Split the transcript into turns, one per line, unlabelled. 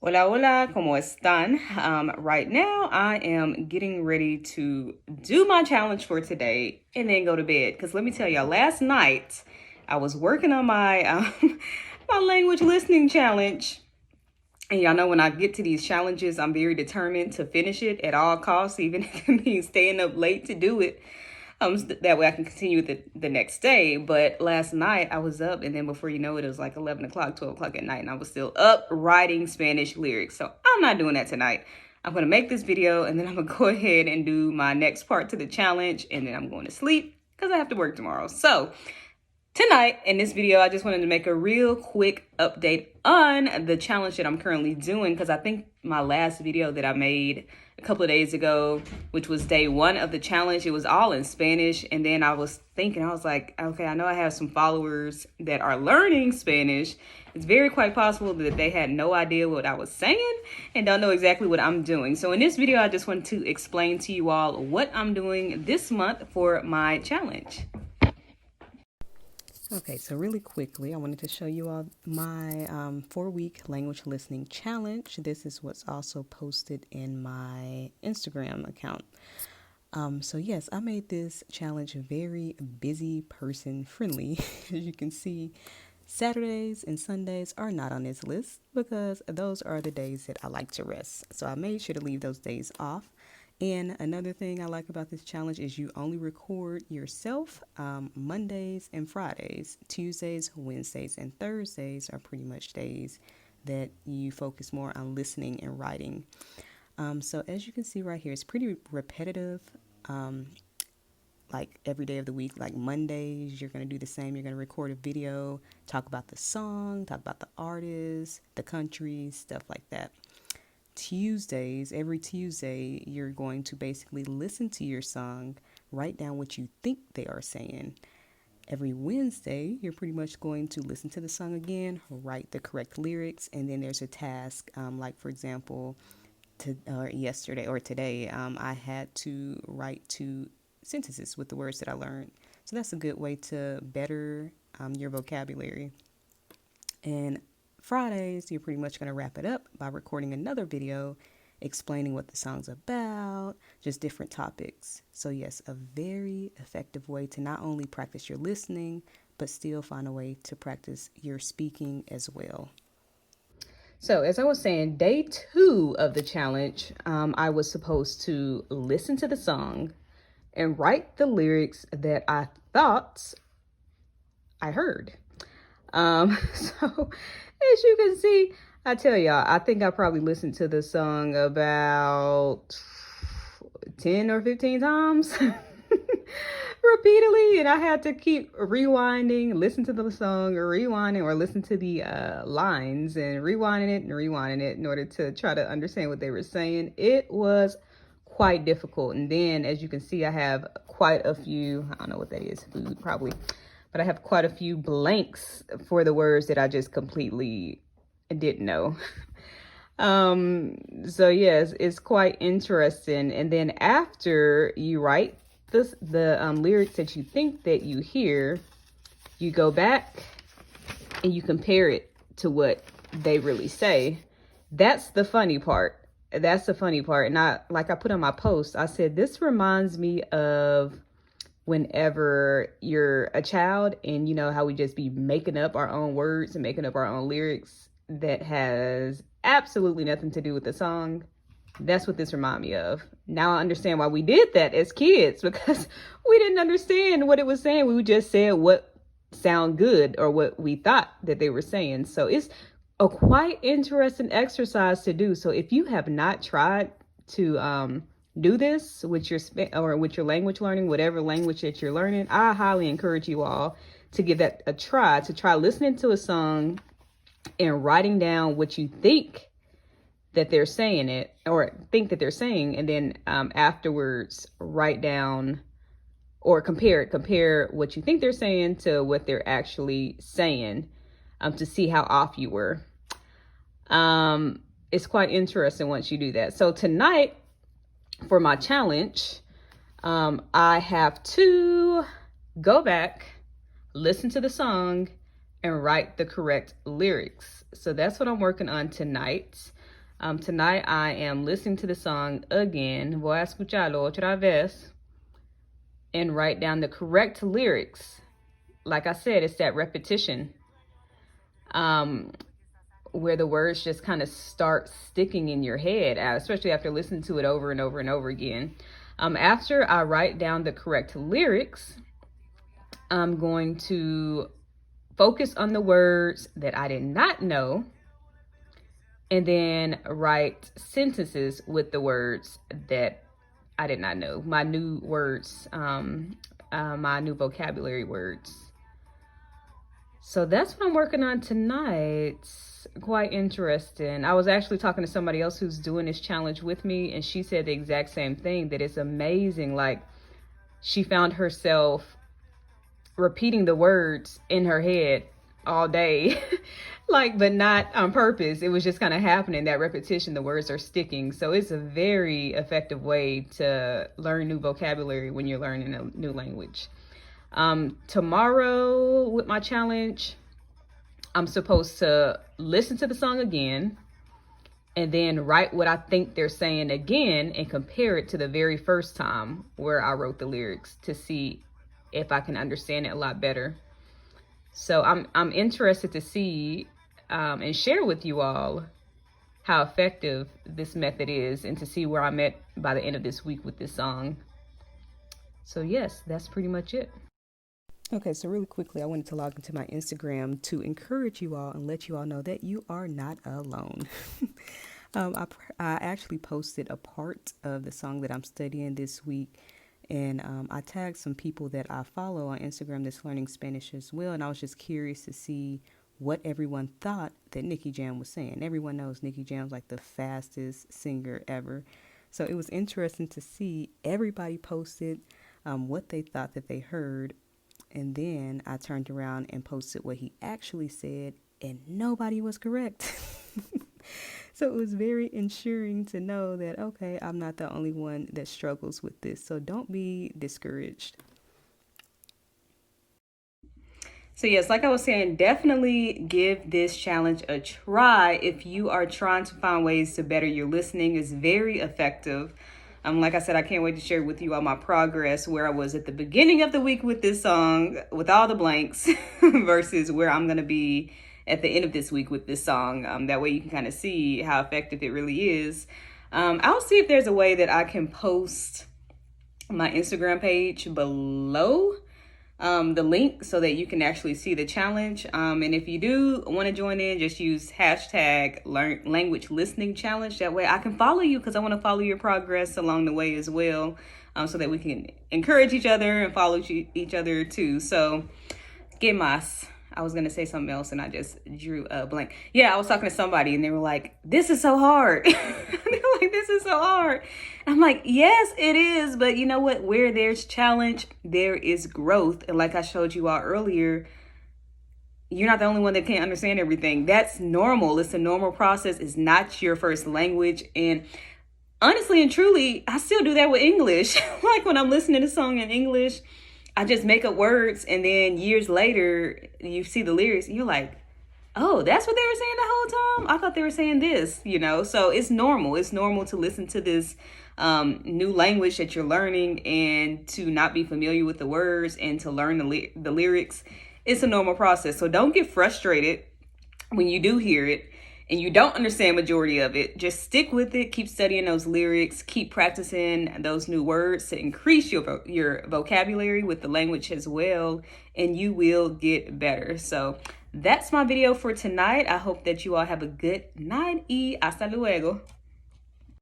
Hola, hola, ¿cómo están? Right now, I am getting ready to do my challenge for today and then go to bed. Because let me tell y'all, last night I was working on my my language listening challenge. And y'all know when I get to these challenges, I'm very determined to finish it at all costs, even if it means staying up late to do it. That way I can continue the next day. But last night I was up, and then before you know it, it was like 11 o'clock, 12 o'clock at night, and I was still up writing Spanish lyrics. So I'm not doing that tonight. I'm going to make this video, and then I'm going to go ahead and do my next part to the challenge, and then I'm going to sleep because I have to work tomorrow. So tonight, in this video, I just wanted to make a real quick update on the challenge that I'm currently doing, because I think my last video that I made a couple of days ago, which was day 1 of the challenge, it was all in Spanish. And then I was thinking, I was like, okay, I know I have some followers that are learning Spanish. It's very quite possible that they had no idea what I was saying and don't know exactly what I'm doing. So in this video, I just want to explain to you all what I'm doing this month for my challenge. Okay, so really quickly, I wanted to show you all my 4-week language listening challenge. This is what's also posted in my Instagram account. So yes, I made this challenge very busy person friendly. As you can see, Saturdays and Sundays are not on this list because those are the days that I like to rest. So I made sure to leave those days off. And another thing I like about this challenge is you only record yourself Mondays and Fridays. Tuesdays, Wednesdays, and Thursdays are pretty much days that you focus more on listening and writing. So as you can see right here, it's pretty repetitive. Like every day of the week, like Mondays, you're going to do the same. You're going to record a video, talk about the song, talk about the artist, the country, stuff like that. Tuesdays, every Tuesday, you're going to basically listen to your song, write down what you think they are saying. Every Wednesday, you're pretty much going to listen to the song again, write the correct lyrics, and then there's a task, like for example, yesterday or today, I had to write 2 sentences with the words that I learned. So that's a good way to better your vocabulary. And Fridays, you're pretty much going to wrap it up by recording another video explaining what the song's about, just different topics. So yes, a very effective way to not only practice your listening, but still find a way to practice your speaking as well. So as I was saying, day 2 of the challenge, I was supposed to listen to the song and write the lyrics that I thought I heard. So as you can see, I tell y'all, I think I probably listened to the song about 10 or 15 times repeatedly, and I had to keep rewinding, listen to the song, or rewinding, or listen to the lines and rewinding it in order to try to understand what they were saying. It was quite difficult. And then as you can see, I have quite a few, I don't know what that is, food probably, but I have quite a few blanks for the words that I just completely didn't know. So yes, it's quite interesting. And then after you write the lyrics that you think that you hear, you go back and you compare it to what they really say. That's the funny part. That's the funny part. And like I put on my post, I said, this reminds me of whenever you're a child and you know how we just be making up our own words and making up our own lyrics that has absolutely nothing to do with the song. That's what this reminds me of. Now I understand why we did that as kids, because we didn't understand what it was saying. We just said what sound good or what we thought that they were saying. So it's a quite interesting exercise to do. So if you have not tried to do this with your language learning, whatever language that you're learning, I highly encourage you all to give that a try, to try listening to a song and writing down what you think that they're saying it, or think that they're saying, and then afterwards write down or compare what you think they're saying to what they're actually saying, to see how off you were. It's quite interesting once you do that. So tonight for my challenge, I have to go back, listen to the song, and write the correct lyrics. So that's what I'm working on tonight. Tonight I am listening to the song again, voy a escucharlo otra vez, and write down the correct lyrics. Like I said, it's that repetition where the words just kind of start sticking in your head, especially after listening to it over and over and over again. After I write down the correct lyrics, I'm going to focus on the words that I did not know, and then write sentences with the words that I did not know, my new words, my new vocabulary words. So that's what I'm working on tonight. Quite interesting. I was actually talking to somebody else who's doing this challenge with me, and she said the exact same thing, that it's amazing. Like, she found herself repeating the words in her head all day, like, but not on purpose. It was just kind of happening, that repetition, the words are sticking. So it's a very effective way to learn new vocabulary when you're learning a new language. Tomorrow with my challenge, I'm supposed to listen to the song again and then write what I think they're saying again and compare it to the very first time where I wrote the lyrics to see if I can understand it a lot better. So I'm interested to see and share with you all how effective this method is, and to see where I'm at by the end of this week with this song. So yes, that's pretty much it. Okay, so really quickly, I wanted to log into my Instagram to encourage you all and let you all know that you are not alone. I actually posted a part of the song that I'm studying this week, and I tagged some people that I follow on Instagram that's learning Spanish as well, and I was just curious to see what everyone thought that Nicky Jam was saying. Everyone knows Nicky Jam's like the fastest singer ever, so it was interesting to see everybody posted what they thought that they heard. And then I turned around and posted what he actually said, and nobody was correct. So it was very ensuring to know that, okay, I'm not the only one that struggles with this. So don't be discouraged. So yes, like I was saying, definitely give this challenge a try if you are trying to find ways to better your listening. It's very effective. Like I said, I can't wait to share with you all my progress, where I was at the beginning of the week with this song, with all the blanks, versus where I'm going to be at the end of this week with this song. That way you can kind of see how effective it really is. I'll see if there's a way that I can post my Instagram page below the link so that you can actually see the challenge. And if you do want to join in, just use hashtag language listening challenge. That way I can follow you, because I want to follow your progress along the way as well, so that we can encourage each other and follow each other too. So, ¿qué más? I was going to say something else and I just drew a blank. Yeah, I was talking to somebody and they were like, this is so hard. They were like, this is so hard. I'm like, yes, it is. But you know what? Where there's challenge, there is growth. And like I showed you all earlier, you're not the only one that can't understand everything. That's normal. It's a normal process. It's not your first language. And honestly and truly, I still do that with English. Like when I'm listening to a song in English, I just make up words, and then years later, you see the lyrics, and you're like, oh, that's what they were saying the whole time? I thought they were saying this, you know? So it's normal. It's normal to listen to this new language that you're learning and to not be familiar with the words and to learn the lyrics. It's a normal process. So don't get frustrated when you do hear it and you don't understand majority of it. Just stick with it. Keep studying those lyrics. Keep practicing those new words to increase your vocabulary with the language as well, and you will get better. So that's my video for tonight. I hope that you all have a good night y hasta luego.